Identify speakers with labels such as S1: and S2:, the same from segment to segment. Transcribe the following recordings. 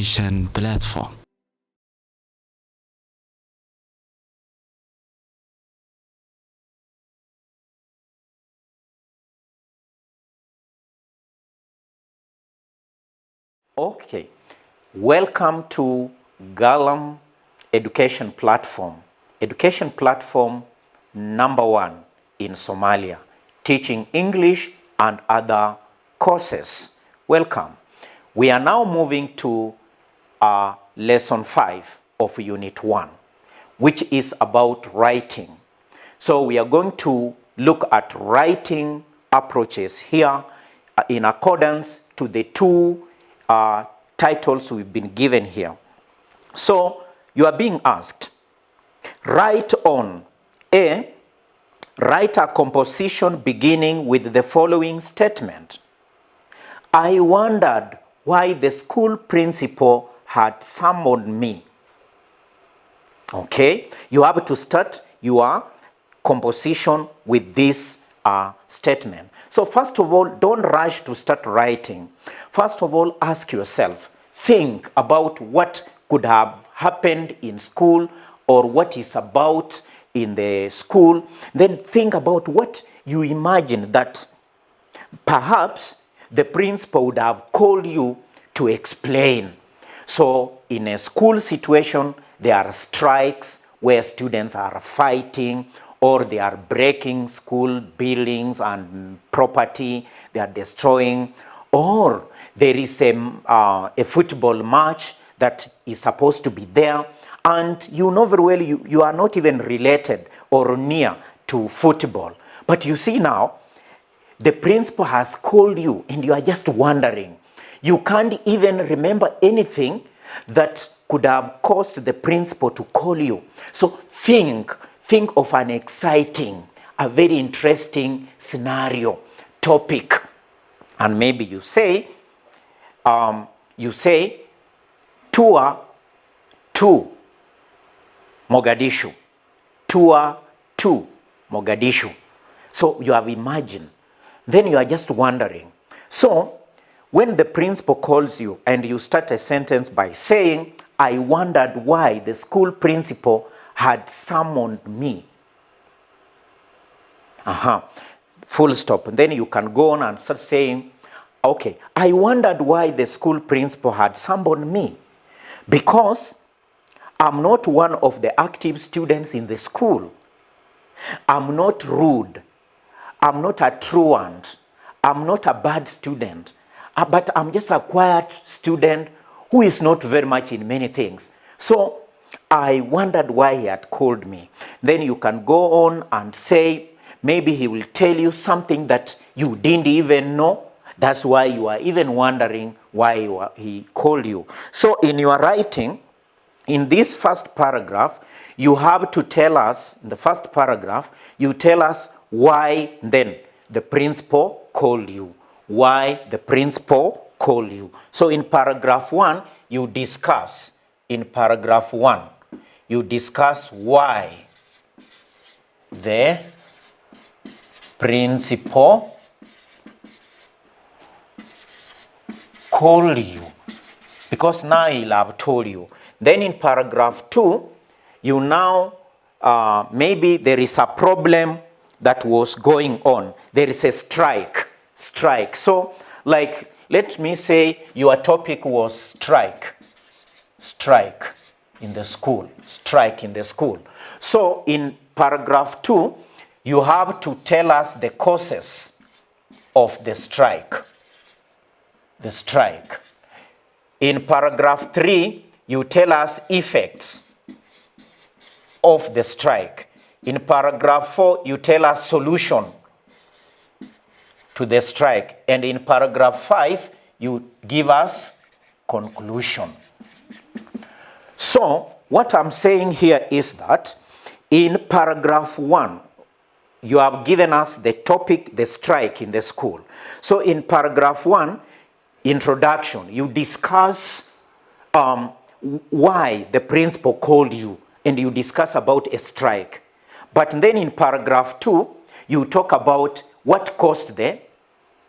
S1: education platform.
S2: Okay, welcome to Qalam education platform #1 in Somalia, teaching English and other courses. Welcome. We are now moving to lesson 5 of unit 1, which is about writing. So we are going to look at writing approaches here in accordance to the two titles we've been given here. So you are being asked, write on A, write a composition beginning with the following statement. I wondered why the school principal had summoned me. Okay, you have to start your composition with this statement. So first of all, don't rush to start writing. First of all, ask yourself, think about what could have happened in school or what is about in the school. Then think about what you imagine that perhaps the principal would have called you to explain. So in a school situation, there are strikes where students are fighting, or they are breaking school buildings and property, they are destroying, or there is a football match that is supposed to be there, and you know very well you are not even related or near to football. But you see now, the principal has called you and you are just wondering. You can't even remember anything that could have caused the principal to call you. So think of an exciting, a very interesting scenario, topic. And maybe you say tour to Mogadishu. Tour to Mogadishu. So you have imagined. Then you are just wondering. So when the principal calls you and you start a sentence by saying, I wondered why the school principal had summoned me. Full stop. And then you can go on and start saying, okay, I wondered why the school principal had summoned me. Because I'm not one of the active students in the school. I'm not rude. I'm not a truant. I'm not a bad student. But I'm just a quiet student who is not very much in many things. So I wondered why he had called me. Then you can go on and say, maybe he will tell you something that you didn't even know. That's why you are even wondering why he called you. So in your writing, in this first paragraph, you have to tell us, in the first paragraph, you tell us why then the principal called you. Why the principal called you. So in paragraph 1, you discuss. In paragraph 1, you discuss why the principal called you. Because now he'll have told you. Then in paragraph 2, you now, maybe there is a problem that was going on. There is a strike. So, like, let me say your topic was strike in the school. So, in paragraph 2, you have to tell us the causes of the strike. In paragraph 3, you tell us effects of the strike. In paragraph 4, you tell us solution to the strike. And in paragraph 5, you give us conclusion. So, what I'm saying here is that in paragraph 1, you have given us the topic, the strike in the school. So in paragraph 1, introduction, you discuss why the principal called you, and you discuss about a strike. But then in paragraph 2, you talk about what caused the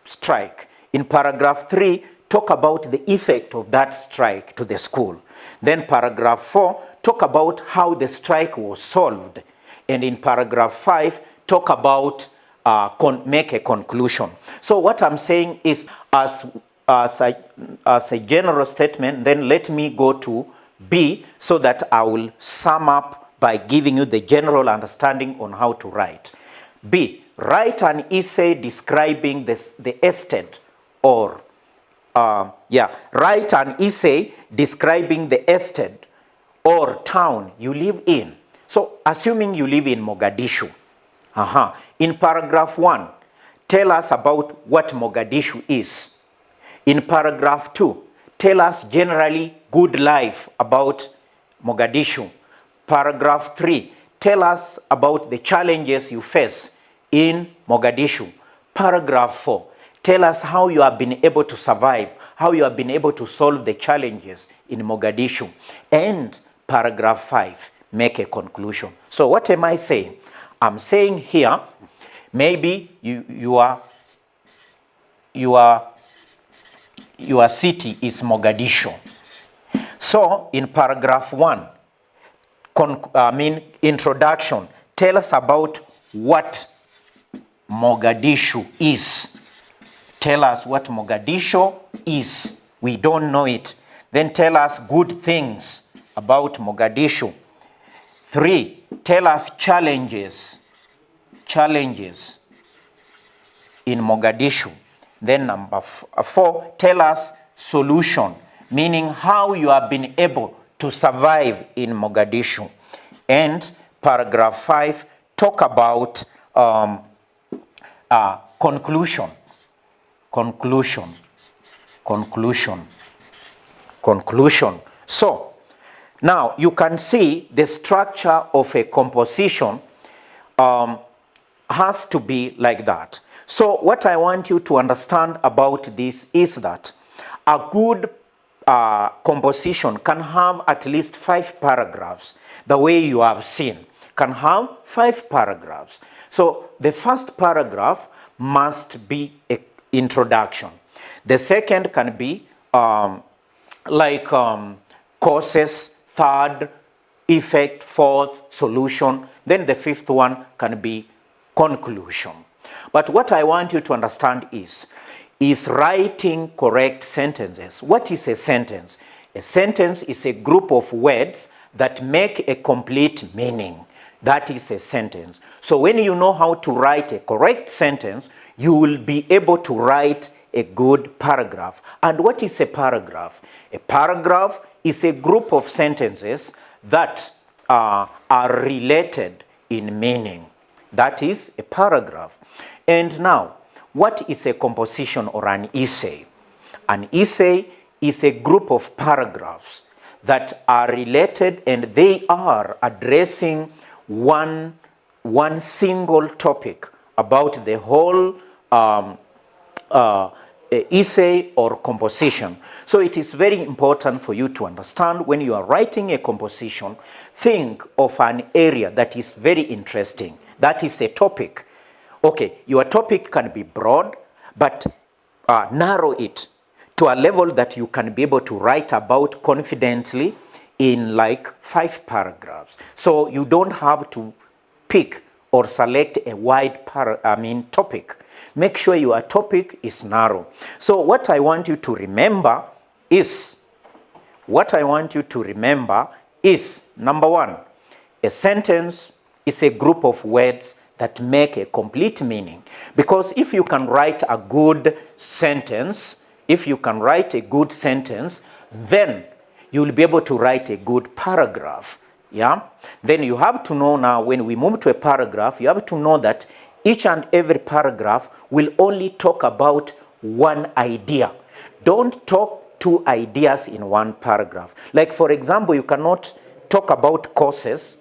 S2: strike. In paragraph 3, talk about the effect of that strike to the school. Then paragraph 4, talk about how the strike was solved. And in paragraph 5, talk about, make a conclusion. So what I'm saying is, as a general statement, then let me go to B, so that I will sum up by giving you the general understanding on how to write. B, write an essay describing the estate or, write an essay describing the estate or town you live in. So, assuming you live in Mogadishu. In paragraph 1, tell us about what Mogadishu is. In paragraph 2, tell us generally good life about Mogadishu. Paragraph 3, tell us about the challenges you face in Mogadishu. Paragraph 4, tell us how you have been able to survive, how you have been able to solve the challenges in Mogadishu. And paragraph 5, make a conclusion. So what am I saying? I'm saying here, maybe your city is Mogadishu. So in paragraph 1, introduction, tell us about what Mogadishu is. Tell us what Mogadishu is. We don't know it. Then tell us good things about Mogadishu. 3, tell us challenges in Mogadishu. Then number 4, tell us solution, meaning how you have been able to survive in Mogadishu. And paragraph 5, talk about conclusion. So, now you can see the structure of a composition has to be like that. So what I want you to understand about this is that a good composition can have at least 5 paragraphs. The way you have seen can have 5 paragraphs. So the first paragraph must be an introduction. The second can be causes, third, effect, fourth, solution. Then the fifth one can be conclusion. But what I want you to understand is writing correct sentences. What is a sentence? A sentence is a group of words that make a complete meaning. That is a sentence. So when you know how to write a correct sentence, you will be able to write a good paragraph. And what is a paragraph? A paragraph is a group of sentences that are related in meaning. That is a paragraph. And now, what is a composition or an essay? An essay is a group of paragraphs that are related and they are addressing one single topic about the whole essay or composition. So it is very important for you to understand when you are writing a composition, think of an area that is very interesting. That is a topic. Okay, your topic can be broad, but narrow it to a level that you can be able to write about confidently in like 5 paragraphs. So you don't have to pick or select a wide topic. Make sure your topic is narrow. So what I want you to remember is, number 1, a sentence is a group of words that make a complete meaning. Because if you can write a good sentence, then you will be able to write a good paragraph. Yeah? Then you have to know now, when we move to a paragraph, you have to know that each and every paragraph will only talk about one idea. Don't talk 2 ideas in one paragraph. Like for example, you cannot talk about causes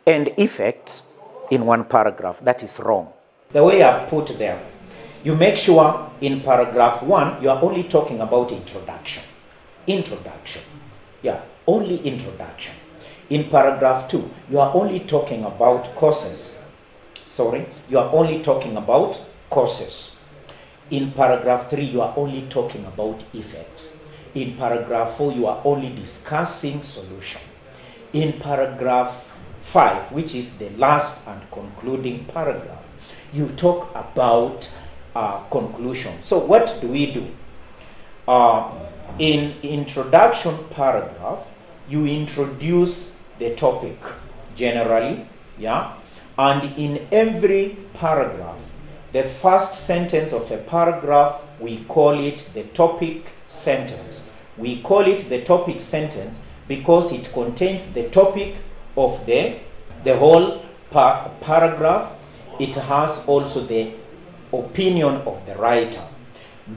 S2: and effects in one paragraph. That is wrong. The way I've put there, you make sure in paragraph 1, you are only talking about introduction. Yeah, only introduction. In paragraph 2, you are only talking about causes. You are only talking about causes. In paragraph 3, you are only talking about effects. In paragraph 4, you are only discussing solution. In paragraph 5, which is the last and concluding paragraph, you talk about conclusion. So what do we do? In introduction paragraph, you introduce the topic generally, yeah, and in every paragraph, the first sentence of a paragraph, we call it the topic sentence. We call it the topic sentence because it contains the topic of the whole paragraph. It has also the opinion of the writer.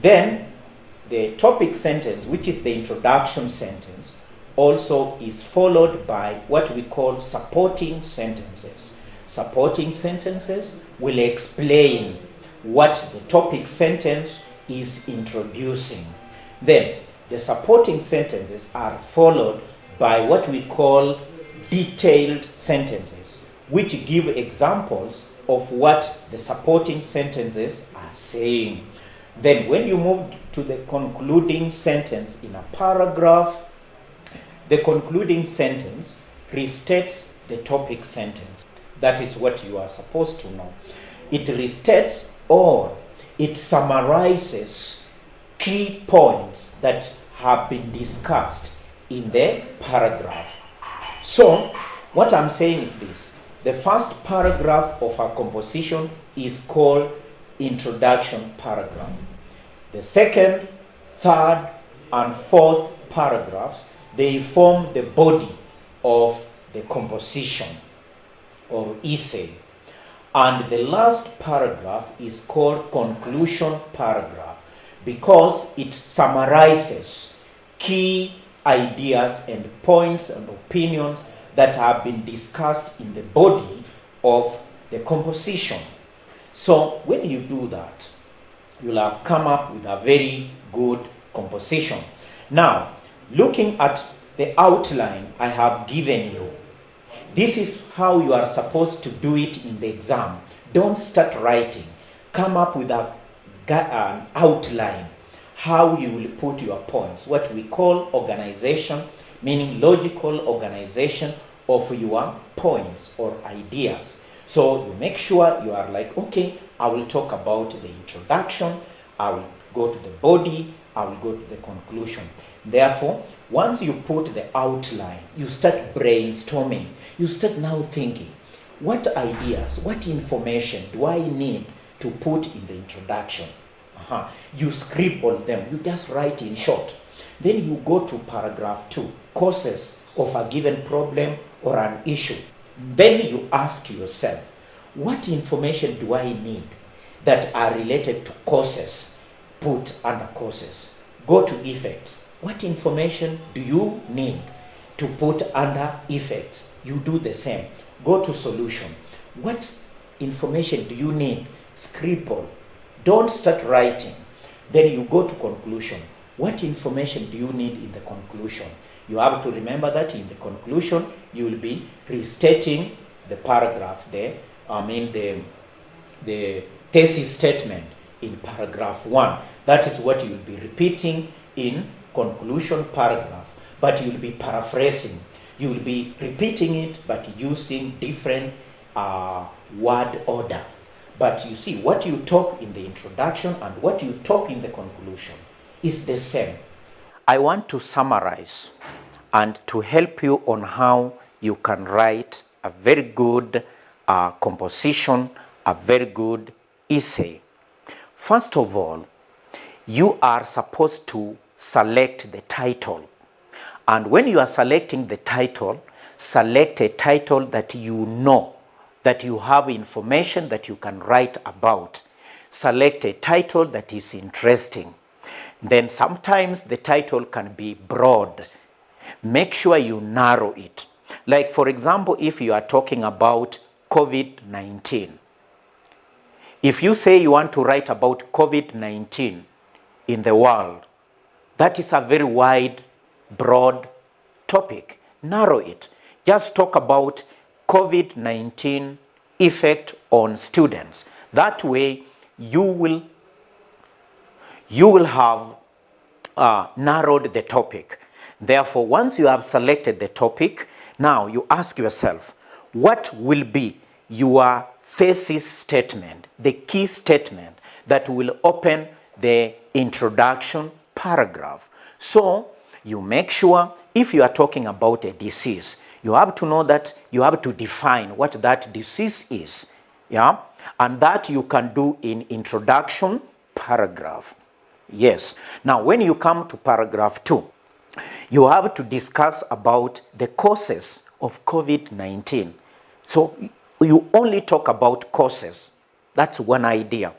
S2: Then the topic sentence, which is the introduction sentence, also is followed by what we call supporting sentences. Supporting sentences will explain what the topic sentence is introducing. Then the supporting sentences are followed by what we call detailed sentences, which give examples of what the supporting sentences are saying. Then when you move to the concluding sentence in a paragraph, the concluding sentence restates the topic sentence. That is what you are supposed to know. It restates or it summarizes key points that have been discussed in the paragraph. So, what I'm saying is this. The first paragraph of a composition is called introduction paragraph. The second, third, and fourth paragraphs, they form the body of the composition or essay. And the last paragraph is called conclusion paragraph because it summarizes key ideas and points and opinions that have been discussed in the body of the composition. So when you do that, you'll have come up with a very good composition. Now, looking at the outline I have given you, this is how you are supposed to do it in the exam. Don't start writing. Come up with an outline, how you will put your points, what we call organization, meaning logical organization of your points or ideas. So you make sure you are like, okay, I will talk about the introduction, I will go to the body, I will go to the conclusion. Therefore, once you put the outline, you start brainstorming. You start now thinking, what ideas, what information do I need to put in the introduction? You scribble them, you just write in short. Then you go to paragraph 2, causes of a given problem or an issue. Then you ask yourself, what information do I need that are related to causes? Put under causes. Go to effects. What information do you need to put under effects? You do the same. Go to solution. What information do you need? Scribble. Don't start writing. Then you go to conclusion. What information do you need in the conclusion? You have to remember that in the conclusion, you will be restating the paragraph there. The thesis statement in paragraph 1. That is what you will be repeating in conclusion paragraph. But you will be paraphrasing. You will be repeating it, but using different word order. But you see, what you talk in the introduction and what you talk in the conclusion is the same. I want to summarize and to help you on how you can write a very good composition, a very good essay. First of all, you are supposed to select the title. And when you are selecting the title, select a title that you know, that you have information that you can write about. Select a title that is interesting. Then sometimes the title can be broad. Make sure you narrow it. Like for example, if you are talking about COVID-19. If you say you want to write about COVID-19 in the world, that is a very wide, broad topic. Narrow it. Just talk about COVID-19 effect on students. That way you will you will have narrowed the topic. Therefore, once you have selected the topic, now you ask yourself, what will be your thesis statement, the key statement that will open the introduction paragraph? So you make sure, if you are talking about a disease, you have to know that you have to define what that disease is, yeah, and that you can do in introduction paragraph. Yes. Now, when you come to paragraph 2, you have to discuss about the causes of COVID-19. So you only talk about causes. That's one idea.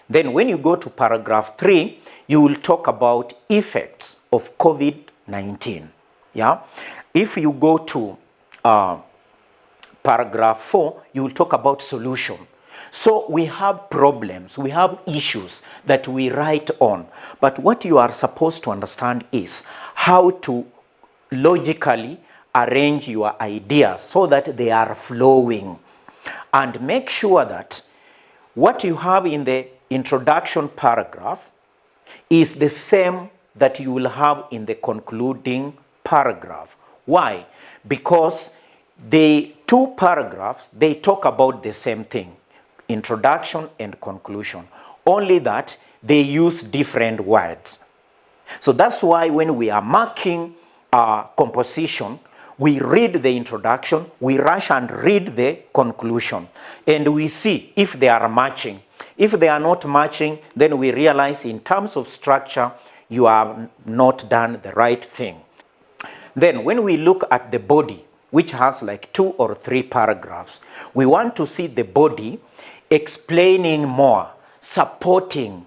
S2: Then when you go to paragraph 3, you will talk about effects of COVID-19. Yeah. If you go to paragraph 4, you will talk about solution. So we have problems, we have issues that we write on. But what you are supposed to understand is how to logically arrange your ideas so that they are flowing. And make sure that what you have in the introduction paragraph is the same that you will have in the concluding paragraph. Why? Because the two paragraphs, they talk about the same thing. Introduction and conclusion, only that they use different words. So that's why when we are marking composition, we read the introduction, we rush and read the conclusion, and we see if they are matching. If they are not matching, then we realize in terms of structure, you have not done the right thing. Then when we look at the body, which has like 2 or 3 paragraphs, we want to see the body explaining more, supporting,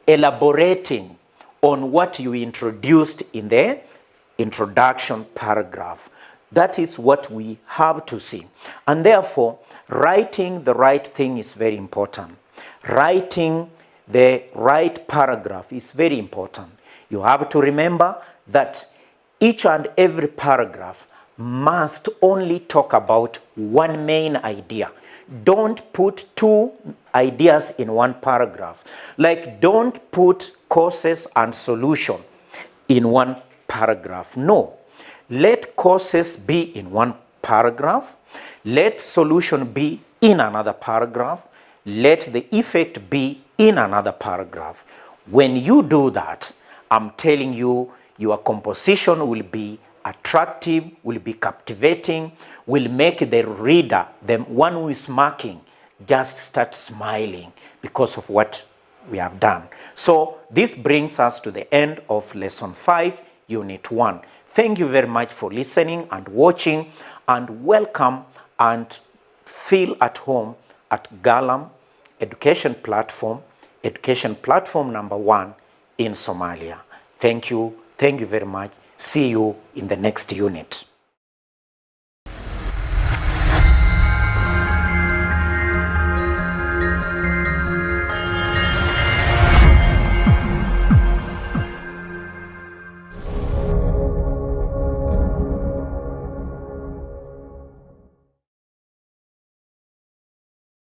S2: elaborating on what you introduced in the introduction paragraph. That is what we have to see. And therefore, writing the right thing is very important. Writing the right paragraph is very important. You have to remember that each and every paragraph must only talk about one main idea. Don't put 2 ideas in one paragraph. Like, don't put causes and solution in one paragraph. No. Let causes be in one paragraph. Let solution be in another paragraph. Let the effect be in another paragraph. When you do that, I'm telling you, your composition will be attractive, will be captivating, will make the reader, the one who is marking, just start smiling because of what we have done. So this brings us to the end of lesson 5, unit 1. Thank you very much for listening and watching, and welcome and feel at home at Qalam education platform number 1 in Somalia. Thank you very much. See you in the next unit.